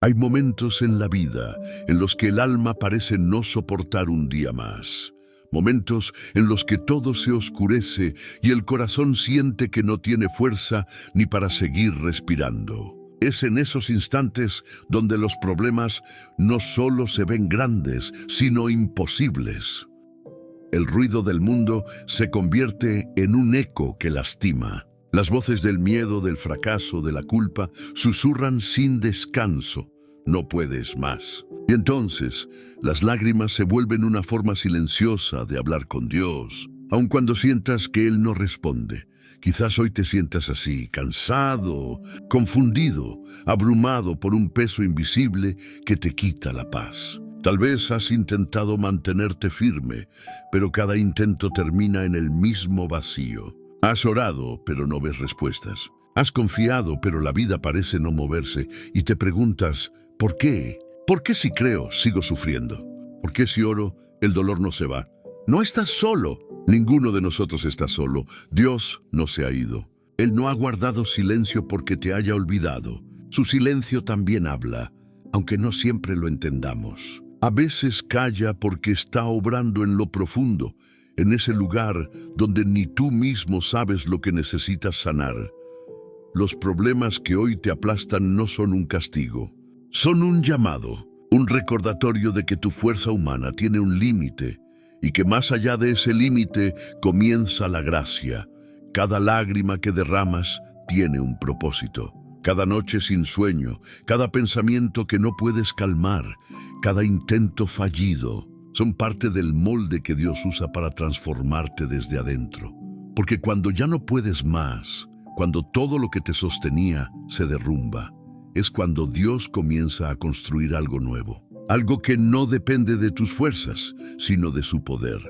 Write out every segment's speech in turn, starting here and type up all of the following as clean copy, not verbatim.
Hay momentos en la vida en los que el alma parece no soportar un día más. Momentos en los que todo se oscurece y el corazón siente que no tiene fuerza ni para seguir respirando. Es en esos instantes donde los problemas no solo se ven grandes, sino imposibles. El ruido del mundo se convierte en un eco que lastima. Las voces del miedo, del fracaso, de la culpa, susurran sin descanso. No puedes más. Y entonces, las lágrimas se vuelven una forma silenciosa de hablar con Dios, aun cuando sientas que Él no responde. Quizás hoy te sientas así, cansado, confundido, abrumado por un peso invisible que te quita la paz. Tal vez has intentado mantenerte firme, pero cada intento termina en el mismo vacío. Has orado, pero no ves respuestas. Has confiado, pero la vida parece no moverse y te preguntas, ¿por qué? ¿Por qué si creo, sigo sufriendo? ¿Por qué si oro, el dolor no se va? No estás solo. Ninguno de nosotros está solo. Dios no se ha ido. Él no ha guardado silencio porque te haya olvidado. Su silencio también habla, aunque no siempre lo entendamos. A veces calla porque está obrando en lo profundo, en ese lugar donde ni tú mismo sabes lo que necesitas sanar. Los problemas que hoy te aplastan no son un castigo. Son un llamado, un recordatorio de que tu fuerza humana tiene un límite y que más allá de ese límite comienza la gracia. Cada lágrima que derramas tiene un propósito. Cada noche sin sueño, cada pensamiento que no puedes calmar, cada intento fallido, son parte del molde que Dios usa para transformarte desde adentro. Porque cuando ya no puedes más, cuando todo lo que te sostenía se derrumba, es cuando Dios comienza a construir algo nuevo. Algo que no depende de tus fuerzas, sino de su poder.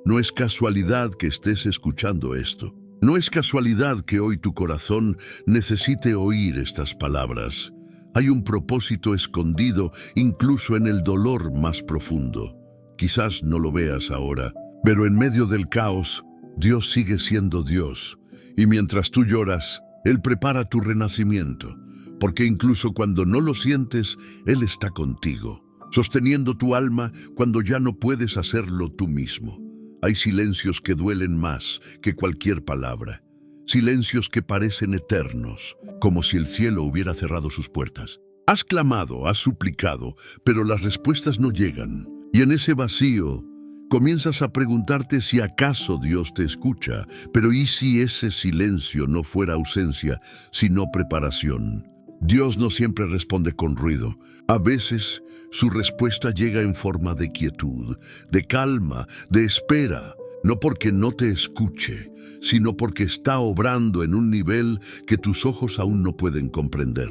No es casualidad que estés escuchando esto. No es casualidad que hoy tu corazón necesite oír estas palabras. Hay un propósito escondido incluso en el dolor más profundo. Quizás no lo veas ahora, pero en medio del caos, Dios sigue siendo Dios. Y mientras tú lloras, Él prepara tu renacimiento. Porque incluso cuando no lo sientes, Él está contigo, sosteniendo tu alma cuando ya no puedes hacerlo tú mismo. Hay silencios que duelen más que cualquier palabra. Silencios que parecen eternos, como si el cielo hubiera cerrado sus puertas. Has clamado, has suplicado, pero las respuestas no llegan. Y en ese vacío, comienzas a preguntarte si acaso Dios te escucha. Pero ¿y si ese silencio no fuera ausencia, sino preparación? Dios no siempre responde con ruido. A veces, su respuesta llega en forma de quietud, de calma, de espera. No porque no te escuche, sino porque está obrando en un nivel que tus ojos aún no pueden comprender.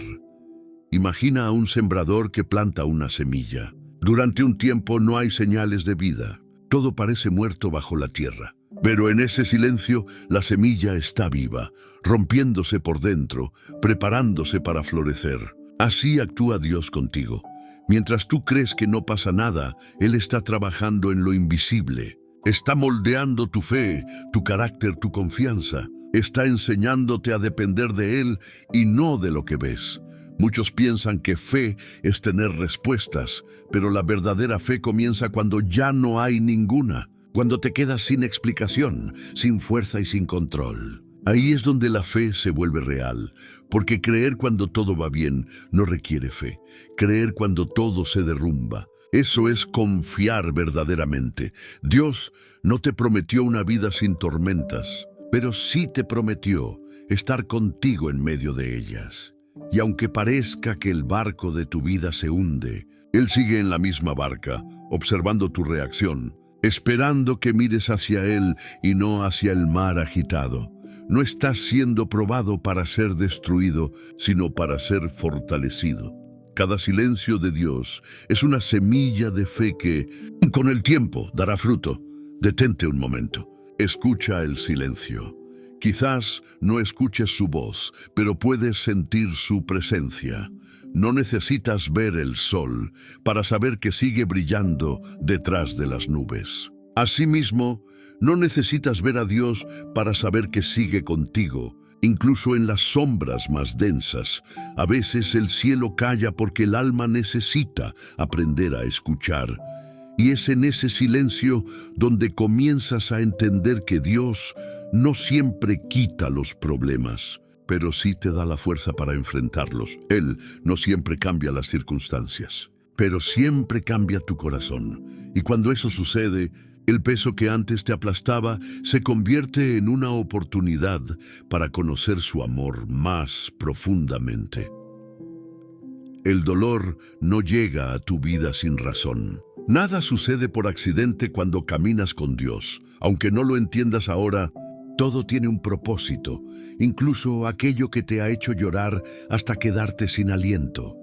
Imagina a un sembrador que planta una semilla. Durante un tiempo no hay señales de vida. Todo parece muerto bajo la tierra. Pero en ese silencio, la semilla está viva, rompiéndose por dentro, preparándose para florecer. Así actúa Dios contigo. Mientras tú crees que no pasa nada, Él está trabajando en lo invisible. Está moldeando tu fe, tu carácter, tu confianza. Está enseñándote a depender de Él y no de lo que ves. Muchos piensan que fe es tener respuestas, pero la verdadera fe comienza cuando ya no hay ninguna. Cuando te quedas sin explicación, sin fuerza y sin control. Ahí es donde la fe se vuelve real, porque creer cuando todo va bien no requiere fe. Creer cuando todo se derrumba, eso es confiar verdaderamente. Dios no te prometió una vida sin tormentas, pero sí te prometió estar contigo en medio de ellas. Y aunque parezca que el barco de tu vida se hunde, Él sigue en la misma barca, observando tu reacción, esperando que mires hacia Él y no hacia el mar agitado. No estás siendo probado para ser destruido, sino para ser fortalecido. Cada silencio de Dios es una semilla de fe que, con el tiempo, dará fruto. Detente un momento. Escucha el silencio. Quizás no escuches su voz, pero puedes sentir su presencia. No necesitas ver el sol para saber que sigue brillando detrás de las nubes. Asimismo, no necesitas ver a Dios para saber que sigue contigo, incluso en las sombras más densas. A veces el cielo calla porque el alma necesita aprender a escuchar. Y es en ese silencio donde comienzas a entender que Dios no siempre quita los problemas, pero sí te da la fuerza para enfrentarlos. Él no siempre cambia las circunstancias, pero siempre cambia tu corazón. Y cuando eso sucede, el peso que antes te aplastaba se convierte en una oportunidad para conocer su amor más profundamente. El dolor no llega a tu vida sin razón. Nada sucede por accidente cuando caminas con Dios. Aunque no lo entiendas ahora, todo tiene un propósito, incluso aquello que te ha hecho llorar hasta quedarte sin aliento.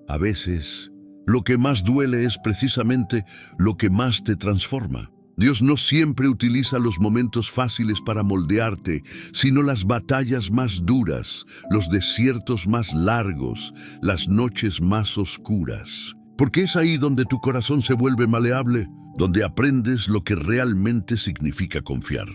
A veces, lo que más duele es precisamente lo que más te transforma. Dios no siempre utiliza los momentos fáciles para moldearte, sino las batallas más duras, los desiertos más largos, las noches más oscuras. Porque es ahí donde tu corazón se vuelve maleable, donde aprendes lo que realmente significa confiar.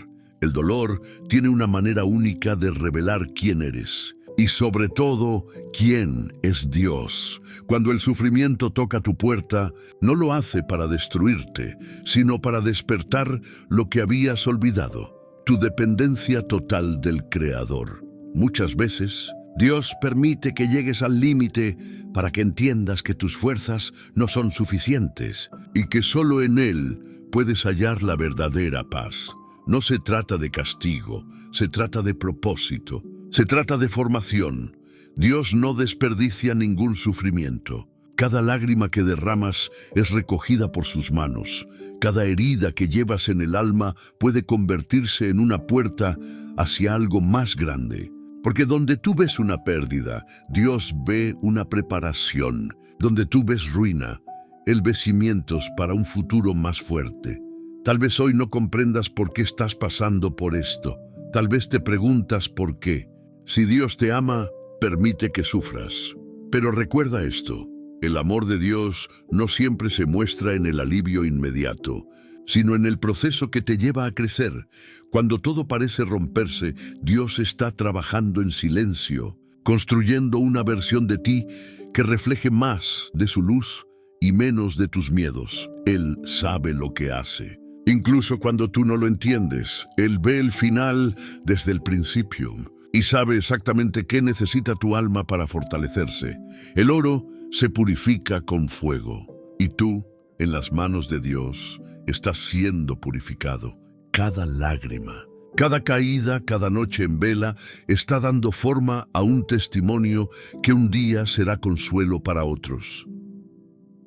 El dolor tiene una manera única de revelar quién eres. Y sobre todo, ¿quién es Dios? Cuando el sufrimiento toca tu puerta, no lo hace para destruirte, sino para despertar lo que habías olvidado, tu dependencia total del Creador. Muchas veces, Dios permite que llegues al límite para que entiendas que tus fuerzas no son suficientes y que solo en Él puedes hallar la verdadera paz. No se trata de castigo, se trata de propósito. Se trata de formación. Dios no desperdicia ningún sufrimiento. Cada lágrima que derramas es recogida por sus manos. Cada herida que llevas en el alma puede convertirse en una puerta hacia algo más grande. Porque donde tú ves una pérdida, Dios ve una preparación. Donde tú ves ruina, Él ve cimientos para un futuro más fuerte. Tal vez hoy no comprendas por qué estás pasando por esto. Tal vez te preguntas por qué. Si Dios te ama, permite que sufras. Pero recuerda esto, el amor de Dios no siempre se muestra en el alivio inmediato, sino en el proceso que te lleva a crecer. Cuando todo parece romperse, Dios está trabajando en silencio, construyendo una versión de ti que refleje más de su luz y menos de tus miedos. Él sabe lo que hace. Incluso cuando tú no lo entiendes, Él ve el final desde el principio. Y sabe exactamente qué necesita tu alma para fortalecerse. El oro se purifica con fuego. Y tú, en las manos de Dios, estás siendo purificado. Cada lágrima, cada caída, cada noche en vela, está dando forma a un testimonio que un día será consuelo para otros.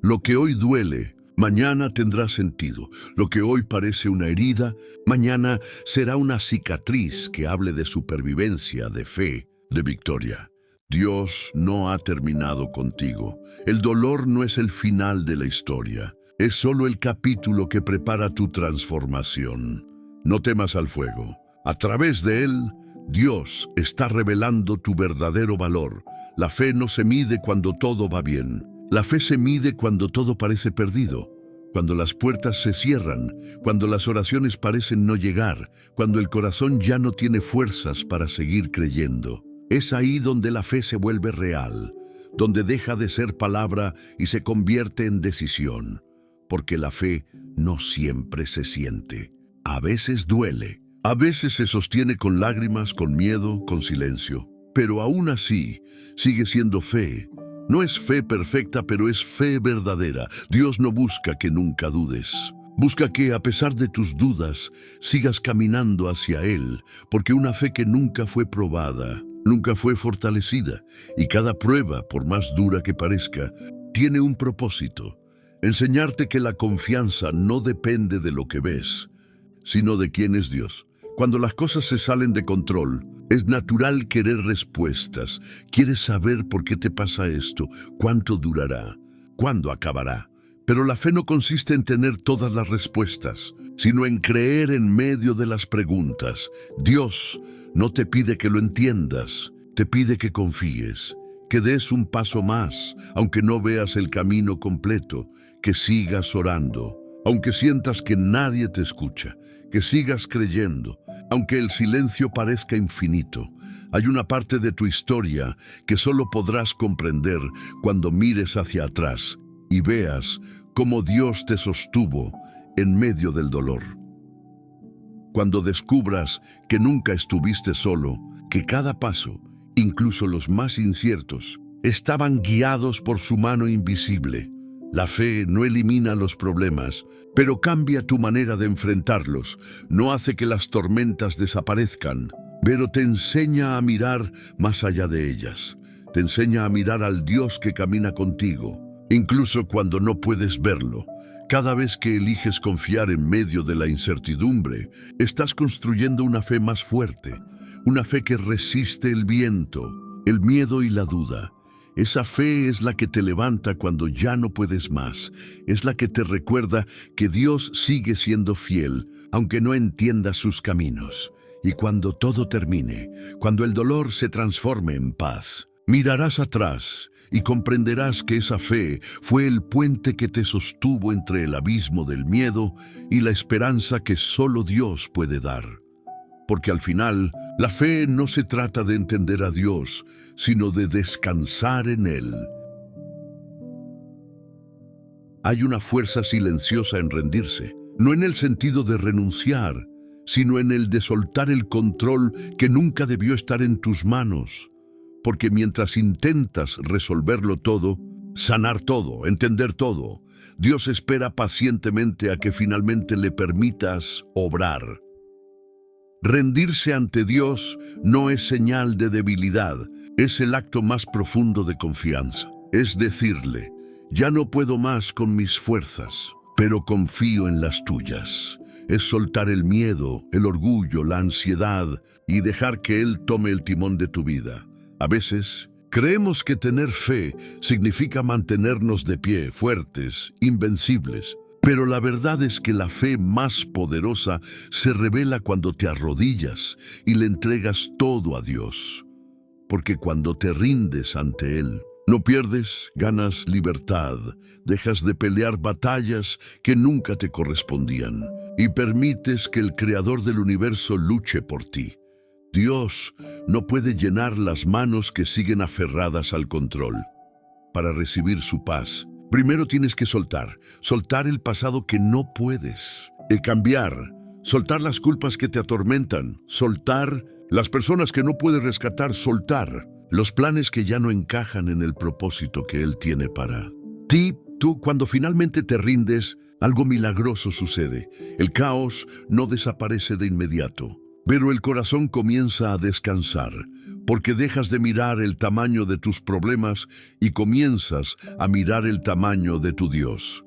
Lo que hoy duele, mañana tendrá sentido. Lo que hoy parece una herida, mañana será una cicatriz que hable de supervivencia, de fe, de victoria. Dios no ha terminado contigo. El dolor no es el final de la historia. Es solo el capítulo que prepara tu transformación. No temas al fuego. A través de él, Dios está revelando tu verdadero valor. La fe no se mide cuando todo va bien. La fe se mide cuando todo parece perdido, cuando las puertas se cierran, cuando las oraciones parecen no llegar, cuando el corazón ya no tiene fuerzas para seguir creyendo. Es ahí donde la fe se vuelve real, donde deja de ser palabra y se convierte en decisión, porque la fe no siempre se siente. A veces duele, a veces se sostiene con lágrimas, con miedo, con silencio, pero aún así sigue siendo fe. No es fe perfecta, pero es fe verdadera. Dios no busca que nunca dudes. Busca que, a pesar de tus dudas, sigas caminando hacia Él, porque una fe que nunca fue probada, nunca fue fortalecida, y cada prueba, por más dura que parezca, tiene un propósito: enseñarte que la confianza no depende de lo que ves, sino de quién es Dios. Cuando las cosas se salen de control, es natural querer respuestas. Quieres saber por qué te pasa esto, cuánto durará, cuándo acabará. Pero la fe no consiste en tener todas las respuestas, sino en creer en medio de las preguntas. Dios no te pide que lo entiendas, te pide que confíes, que des un paso más, aunque no veas el camino completo, que sigas orando, aunque sientas que nadie te escucha, que sigas creyendo, aunque el silencio parezca infinito. Hay una parte de tu historia que solo podrás comprender cuando mires hacia atrás y veas cómo Dios te sostuvo en medio del dolor. Cuando descubras que nunca estuviste solo, que cada paso, incluso los más inciertos, estaban guiados por su mano invisible. La fe no elimina los problemas, pero cambia tu manera de enfrentarlos. No hace que las tormentas desaparezcan, pero te enseña a mirar más allá de ellas. Te enseña a mirar al Dios que camina contigo, incluso cuando no puedes verlo. Cada vez que eliges confiar en medio de la incertidumbre, estás construyendo una fe más fuerte, una fe que resiste el viento, el miedo y la duda. Esa fe es la que te levanta cuando ya no puedes más. Es la que te recuerda que Dios sigue siendo fiel, aunque no entiendas sus caminos. Y cuando todo termine, cuando el dolor se transforme en paz, mirarás atrás y comprenderás que esa fe fue el puente que te sostuvo entre el abismo del miedo y la esperanza que solo Dios puede dar. Porque al final, la fe no se trata de entender a Dios, sino de descansar en Él. Hay una fuerza silenciosa en rendirse, no en el sentido de renunciar, sino en el de soltar el control que nunca debió estar en tus manos. Porque mientras intentas resolverlo todo, sanar todo, entender todo, Dios espera pacientemente a que finalmente le permitas obrar. Rendirse ante Dios no es señal de debilidad, es el acto más profundo de confianza. Es decirle, ya no puedo más con mis fuerzas, pero confío en las tuyas. Es soltar el miedo, el orgullo, la ansiedad y dejar que Él tome el timón de tu vida. A veces, creemos que tener fe significa mantenernos de pie, fuertes, invencibles. Pero la verdad es que la fe más poderosa se revela cuando te arrodillas y le entregas todo a Dios. Porque cuando te rindes ante Él, no pierdes, ganas libertad, dejas de pelear batallas que nunca te correspondían y permites que el Creador del universo luche por ti. Dios no puede llenar las manos que siguen aferradas al control. Para recibir su paz, primero tienes que soltar el pasado que no puedes, cambiar, soltar las culpas que te atormentan, soltar las personas que no puedes rescatar, soltar los planes que ya no encajan en el propósito que Él tiene para ti. Tú, cuando finalmente te rindes, algo milagroso sucede. El caos no desaparece de inmediato, pero el corazón comienza a descansar, porque dejas de mirar el tamaño de tus problemas y comienzas a mirar el tamaño de tu Dios.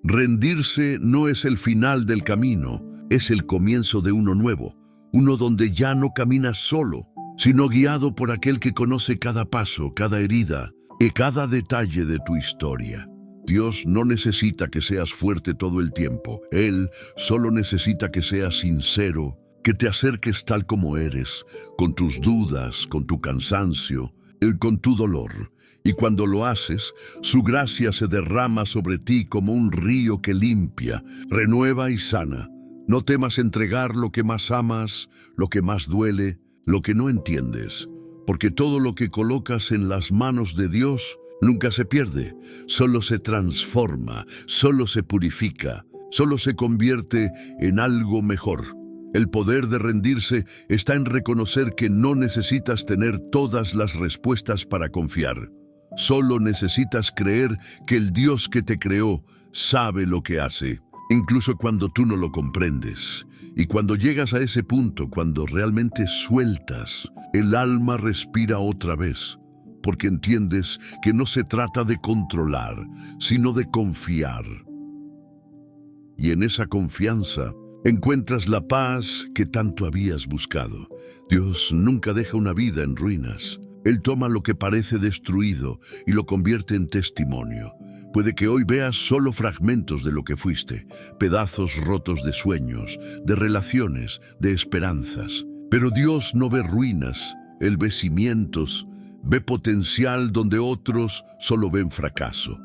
Rendirse no es el final del camino, es el comienzo de uno nuevo, uno donde ya no caminas solo, sino guiado por aquel que conoce cada paso, cada herida y cada detalle de tu historia. Dios no necesita que seas fuerte todo el tiempo, Él solo necesita que seas sincero, que te acerques tal como eres, con tus dudas, con tu cansancio, con tu dolor. Y cuando lo haces, su gracia se derrama sobre ti como un río que limpia, renueva y sana. No temas entregar lo que más amas, lo que más duele, lo que no entiendes, porque todo lo que colocas en las manos de Dios nunca se pierde, solo se transforma, solo se purifica, solo se convierte en algo mejor. El poder de rendirse está en reconocer que no necesitas tener todas las respuestas para confiar. Solo necesitas creer que el Dios que te creó sabe lo que hace, incluso cuando tú no lo comprendes. Y cuando llegas a ese punto, cuando realmente sueltas, el alma respira otra vez, porque entiendes que no se trata de controlar, sino de confiar. Y en esa confianza encuentras la paz que tanto habías buscado. Dios nunca deja una vida en ruinas. Él toma lo que parece destruido y lo convierte en testimonio. Puede que hoy veas solo fragmentos de lo que fuiste, pedazos rotos de sueños, de relaciones, de esperanzas. Pero Dios no ve ruinas, Él ve cimientos, ve potencial donde otros solo ven fracaso.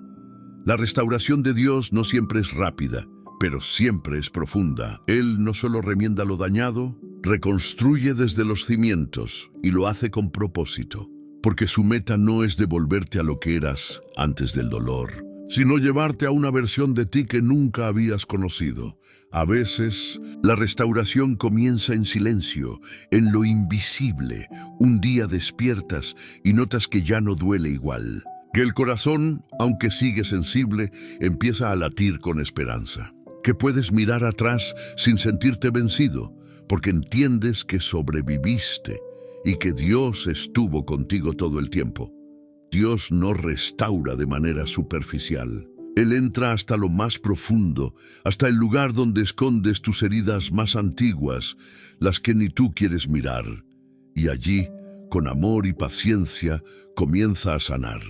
La restauración de Dios no siempre es rápida, pero siempre es profunda. Él no solo remienda lo dañado, Reconstruye desde los cimientos y lo hace con propósito, porque su meta no es devolverte a lo que eras antes del dolor, sino llevarte a una versión de ti que nunca habías conocido. A veces, la restauración comienza en silencio, en lo invisible. Un día despiertas y notas que ya no duele igual, que el corazón, aunque sigue sensible, empieza a latir con esperanza, que puedes mirar atrás sin sentirte vencido, porque entiendes que sobreviviste y que Dios estuvo contigo todo el tiempo. Dios no restaura de manera superficial. Él entra hasta lo más profundo, hasta el lugar donde escondes tus heridas más antiguas, las que ni tú quieres mirar. Y allí, con amor y paciencia, comienza a sanar.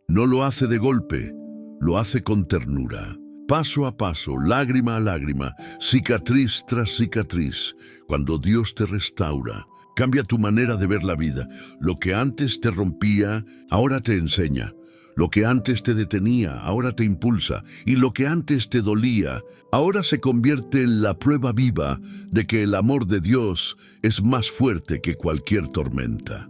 No lo hace de golpe, lo hace con ternura. Paso a paso, lágrima a lágrima, cicatriz tras cicatriz. Cuando Dios te restaura, cambia tu manera de ver la vida. Lo que antes te rompía, ahora te enseña. Lo que antes te detenía, ahora te impulsa. Y lo que antes te dolía, ahora se convierte en la prueba viva de que el amor de Dios es más fuerte que cualquier tormenta.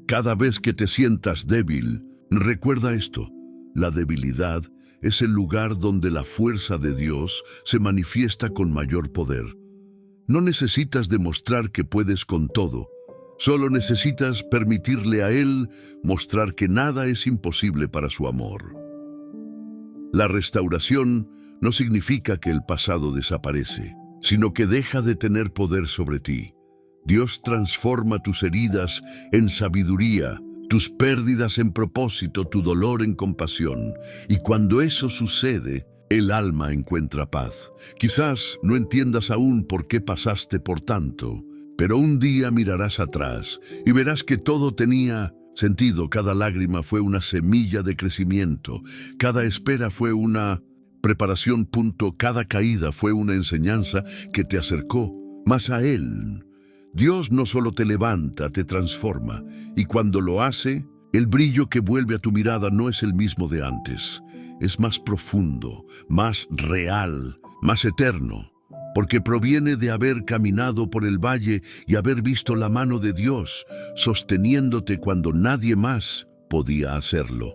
Cada vez que te sientas débil, recuerda esto: la debilidad es el lugar donde la fuerza de Dios se manifiesta con mayor poder. No necesitas demostrar que puedes con todo. Solo necesitas permitirle a Él mostrar que nada es imposible para su amor. La restauración no significa que el pasado desaparece, sino que deja de tener poder sobre ti. Dios transforma tus heridas en sabiduría, tus pérdidas en propósito, tu dolor en compasión. Y cuando eso sucede, el alma encuentra paz. Quizás no entiendas aún por qué pasaste por tanto, pero un día mirarás atrás y verás que todo tenía sentido. Cada lágrima fue una semilla de crecimiento, cada espera fue una preparación. Cada caída fue una enseñanza que te acercó más a Él. Dios no solo te levanta, te transforma, y cuando lo hace, el brillo que vuelve a tu mirada no es el mismo de antes. Es más profundo, más real, más eterno, porque proviene de haber caminado por el valle y haber visto la mano de Dios sosteniéndote cuando nadie más podía hacerlo.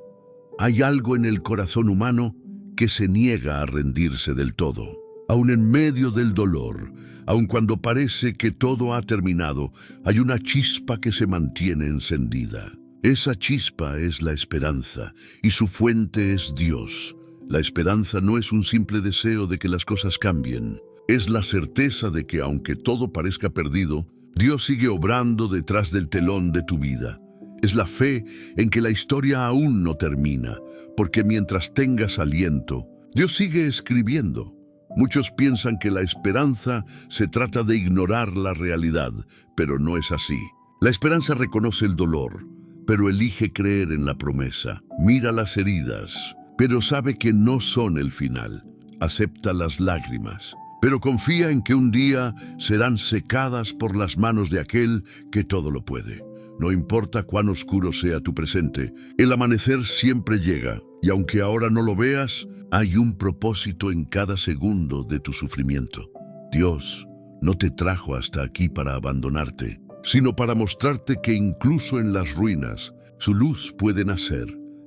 Hay algo en el corazón humano que se niega a rendirse del todo. Aun en medio del dolor, aun cuando parece que todo ha terminado, hay una chispa que se mantiene encendida. Esa chispa es la esperanza, y su fuente es Dios. La esperanza no es un simple deseo de que las cosas cambien. Es la certeza de que, aunque todo parezca perdido, Dios sigue obrando detrás del telón de tu vida. Es la fe en que la historia aún no termina, porque mientras tengas aliento, Dios sigue escribiendo. Muchos piensan que la esperanza se trata de ignorar la realidad, pero no es así. La esperanza reconoce el dolor, pero elige creer en la promesa. Mira las heridas, pero sabe que no son el final. Acepta las lágrimas, pero confía en que un día serán secadas por las manos de aquel que todo lo puede. No importa cuán oscuro sea tu presente, el amanecer siempre llega, y aunque ahora no lo veas, hay un propósito en cada segundo de tu sufrimiento. Dios no te trajo hasta aquí para abandonarte, sino para mostrarte que incluso en las ruinas, su luz puede nacer.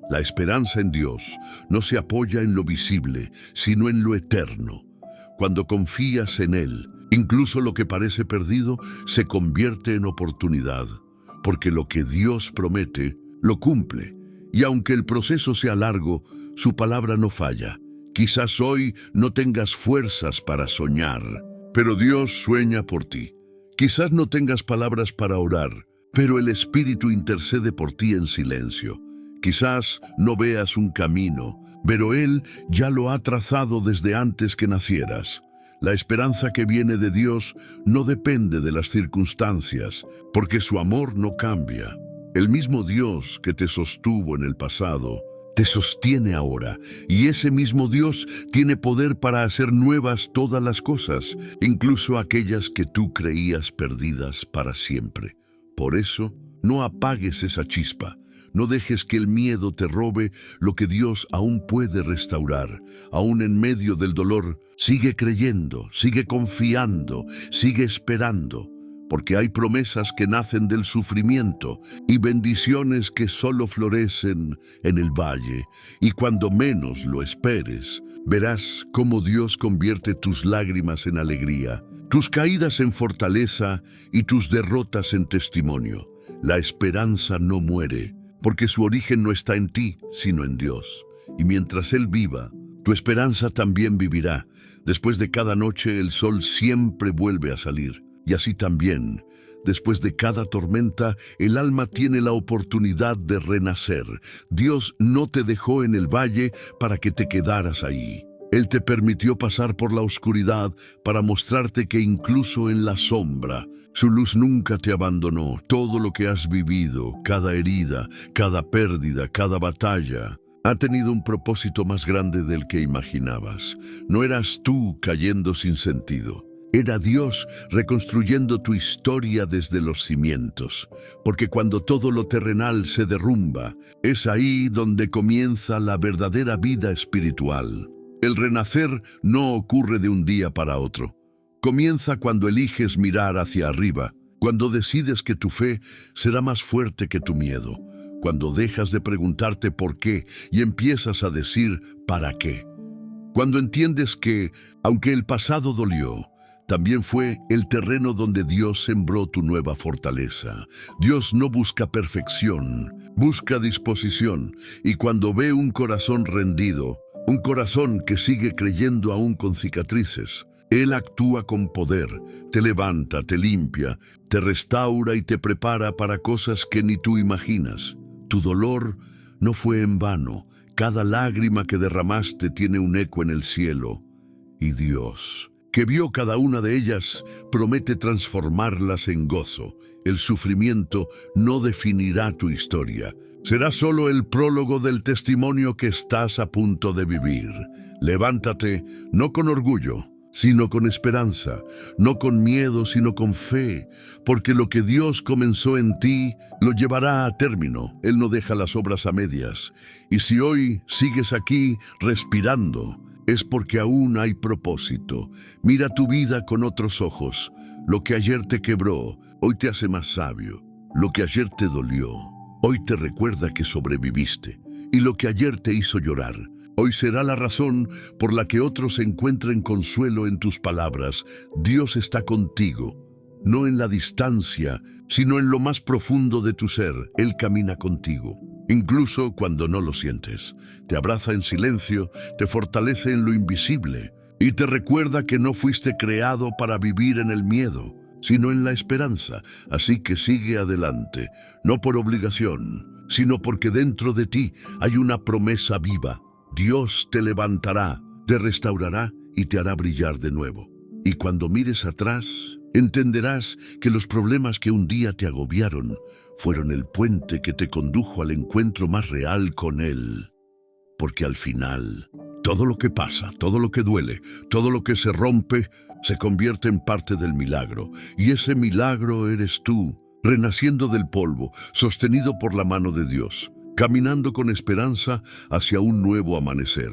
La esperanza en Dios no se apoya en lo visible, sino en lo eterno. Cuando confías en Él, incluso lo que parece perdido se convierte en oportunidad, porque lo que Dios promete, lo cumple. Y aunque el proceso sea largo, su palabra no falla. Quizás hoy no tengas fuerzas para soñar, pero Dios sueña por ti. Quizás no tengas palabras para orar, pero el Espíritu intercede por ti en silencio. Quizás no veas un camino, pero Él ya lo ha trazado desde antes que nacieras. La esperanza que viene de Dios no depende de las circunstancias, porque su amor no cambia. El mismo Dios que te sostuvo en el pasado, te sostiene ahora, y ese mismo Dios tiene poder para hacer nuevas todas las cosas, incluso aquellas que tú creías perdidas para siempre. Por eso, no apagues esa chispa, No dejes que el miedo te robe lo que Dios aún puede restaurar. Aún en medio del dolor, sigue creyendo, sigue confiando, sigue esperando, porque hay promesas que nacen del sufrimiento y bendiciones que solo florecen en el valle. Y cuando menos lo esperes, verás cómo Dios convierte tus lágrimas en alegría, tus caídas en fortaleza y tus derrotas en testimonio. La esperanza no muere, porque su origen no está en ti, sino en Dios. Y mientras Él viva, tu esperanza también vivirá. Después de cada noche, el sol siempre vuelve a salir. Y así también, después de cada tormenta, el alma tiene la oportunidad de renacer. Dios no te dejó en el valle para que te quedaras ahí. Él te permitió pasar por la oscuridad para mostrarte que incluso en la sombra, su luz nunca te abandonó. Todo lo que has vivido, cada herida, cada pérdida, cada batalla, ha tenido un propósito más grande del que imaginabas. No eras tú cayendo sin sentido. Era Dios reconstruyendo tu historia desde los cimientos, porque cuando todo lo terrenal se derrumba, es ahí donde comienza la verdadera vida espiritual. El renacer no ocurre de un día para otro. Comienza cuando eliges mirar hacia arriba, cuando decides que tu fe será más fuerte que tu miedo, cuando dejas de preguntarte por qué y empiezas a decir ¿para qué? Cuando entiendes que, aunque el pasado dolió, también fue el terreno donde Dios sembró tu nueva fortaleza. Dios no busca perfección, busca disposición, y cuando ve un corazón rendido, un corazón que sigue creyendo aún con cicatrices, Él actúa con poder, te levanta, te limpia, te restaura y te prepara para cosas que ni tú imaginas. Tu dolor no fue en vano. Cada lágrima que derramaste tiene un eco en el cielo. Y Dios, que vio cada una de ellas, promete transformarlas en gozo. El sufrimiento no definirá tu historia. Será solo el prólogo del testimonio que estás a punto de vivir. Levántate, no con orgullo, sino con esperanza, no con miedo, sino con fe, porque lo que Dios comenzó en ti, lo llevará a término. Él no deja las obras a medias. Y si hoy sigues aquí respirando, es porque aún hay propósito. Mira tu vida con otros ojos. Lo que ayer te quebró, hoy te hace más sabio. Lo que ayer te dolió, hoy te recuerda que sobreviviste. Y lo que ayer te hizo llorar, hoy será la razón por la que otros encuentren consuelo en tus palabras. Dios está contigo, no en la distancia, sino en lo más profundo de tu ser. Él camina contigo, incluso cuando no lo sientes. Te abraza en silencio, te fortalece en lo invisible y te recuerda que no fuiste creado para vivir en el miedo, sino en la esperanza. Así que sigue adelante, no por obligación, sino porque dentro de ti hay una promesa viva. Dios te levantará, te restaurará y te hará brillar de nuevo. Y cuando mires atrás, entenderás que los problemas que un día te agobiaron fueron el puente que te condujo al encuentro más real con Él. Porque al final, todo lo que pasa, todo lo que duele, todo lo que se rompe, se convierte en parte del milagro. Y ese milagro eres tú, renaciendo del polvo, sostenido por la mano de Dios, caminando con esperanza hacia un nuevo amanecer.